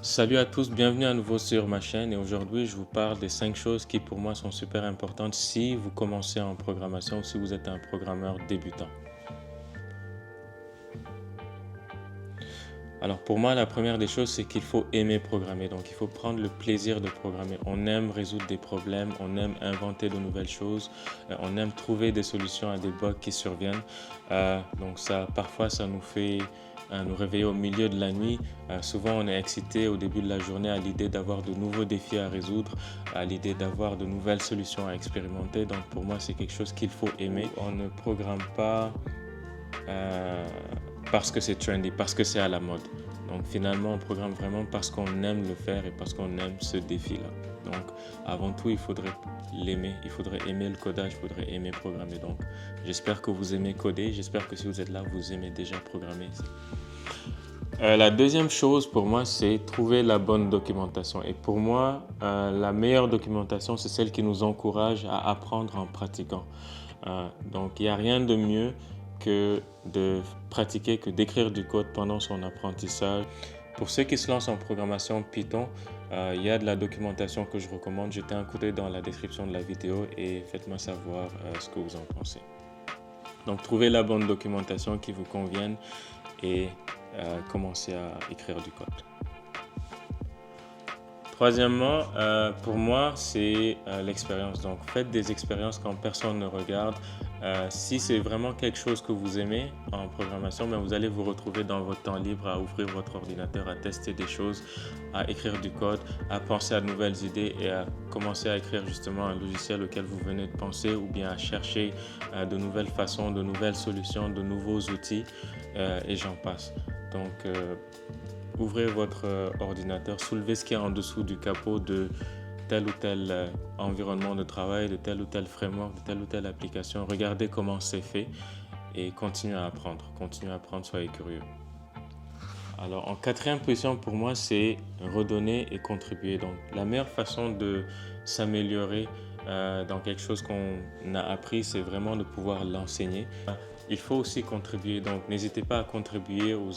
Salut à tous, bienvenue à nouveau sur ma chaîne et aujourd'hui je vous parle des 5 choses qui pour moi sont super importantes si vous commencez en programmation ou si vous êtes un programmeur débutant. Alors pour moi la première des choses c'est qu'il faut aimer programmer, donc il faut prendre le plaisir de programmer. On aime résoudre des problèmes, on aime inventer de nouvelles choses, on aime trouver des solutions à des bugs qui surviennent. Donc ça parfois ça nous fait nous réveiller au milieu de la nuit. Souvent, on est excité au début de la journée à l'idée d'avoir de nouveaux défis à résoudre, à l'idée d'avoir de nouvelles solutions à expérimenter. Donc, pour moi, c'est quelque chose qu'il faut aimer. On ne programme pas euh, parce que c'est trendy, parce que c'est à la mode. Donc, finalement, on programme vraiment parce qu'on aime le faire et parce qu'on aime ce défi-là. Donc, avant tout, il faudrait l'aimer, il faudrait aimer le codage, il faudrait aimer programmer. Donc, j'espère que vous aimez coder, j'espère que si vous êtes là, vous aimez déjà programmer. La deuxième chose pour moi, c'est trouver la bonne documentation. Et pour moi, la meilleure documentation, c'est celle qui nous encourage à apprendre en pratiquant. Donc, il n'y a rien de mieux que de pratiquer, que d'écrire du code pendant son apprentissage. Pour ceux qui se lancent en programmation Python, il y a de la documentation que je recommande. Jetez un coup d'œil dans la description de la vidéo et faites-moi savoir ce que vous en pensez. Donc, trouvez la bonne documentation qui vous convienne et commencer à écrire du code. Troisièmement, pour moi, c'est l'expérience. Donc, faites des expériences quand personne ne regarde. Si c'est vraiment quelque chose que vous aimez en programmation, mais vous allez vous retrouver dans votre temps libre à ouvrir votre ordinateur, à tester des choses, à écrire du code, à penser à de nouvelles idées et à commencer à écrire justement un logiciel auquel vous venez de penser ou bien à chercher de nouvelles façons, de nouvelles solutions, de nouveaux outils et j'en passe. Donc, ouvrez votre ordinateur, soulevez ce qu'il y a en dessous du capot de tel ou tel environnement de travail, de tel ou tel framework, de telle ou telle application. Regardez comment c'est fait et continuez à apprendre. Continuez à apprendre, soyez curieux. Alors, en quatrième position, pour moi, c'est redonner et contribuer. Donc, la meilleure façon de s'améliorer dans quelque chose qu'on a appris, c'est vraiment de pouvoir l'enseigner. Il faut aussi contribuer, donc n'hésitez pas à contribuer aux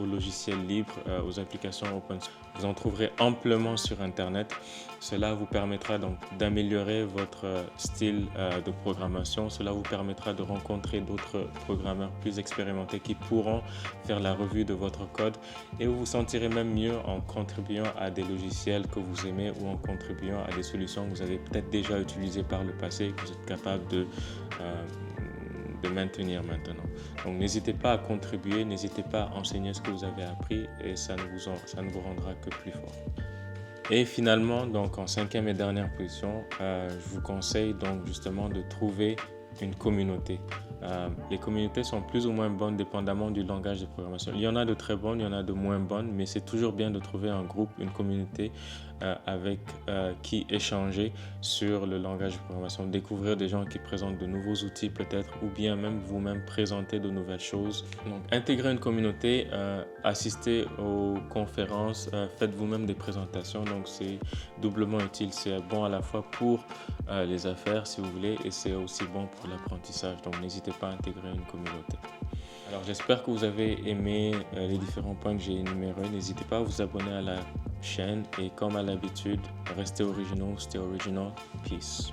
logiciels libres, aux applications open source. Vous en trouverez amplement sur Internet. Cela vous permettra donc d'améliorer votre style de programmation. Cela vous permettra de rencontrer d'autres programmeurs plus expérimentés qui pourront faire la revue de votre code et vous vous sentirez même mieux en contribuant à des logiciels que vous aimez ou en contribuant à des solutions que vous avez peut-être déjà utilisées par le passé et que vous êtes capable de maintenir maintenant. Donc n'hésitez pas à contribuer, n'hésitez pas à enseigner ce que vous avez appris et ça ne vous rendra que plus fort. Et finalement, donc en cinquième et dernière position, je vous conseille donc justement de trouver une communauté. Les communautés sont plus ou moins bonnes dépendamment du langage de programmation. Il y en a de très bonnes, il y en a de moins bonnes, mais c'est toujours bien de trouver un groupe, une communauté avec qui échanger sur le langage de programmation, découvrir des gens qui présentent de nouveaux outils peut-être, ou bien même vous-même présenter de nouvelles choses. Donc, intégrer une communauté, assister aux conférences, faites vous-même des présentations. Donc, c'est doublement utile. C'est bon à la fois pour les affaires, si vous voulez, et c'est aussi bon pour l'apprentissage. Donc, n'hésitez pas à intégrer une communauté. Alors, j'espère que vous avez aimé les différents points que j'ai énumérés. N'hésitez pas à vous abonner à la chaîne et comme à l'habitude, restez original, stay original. Peace.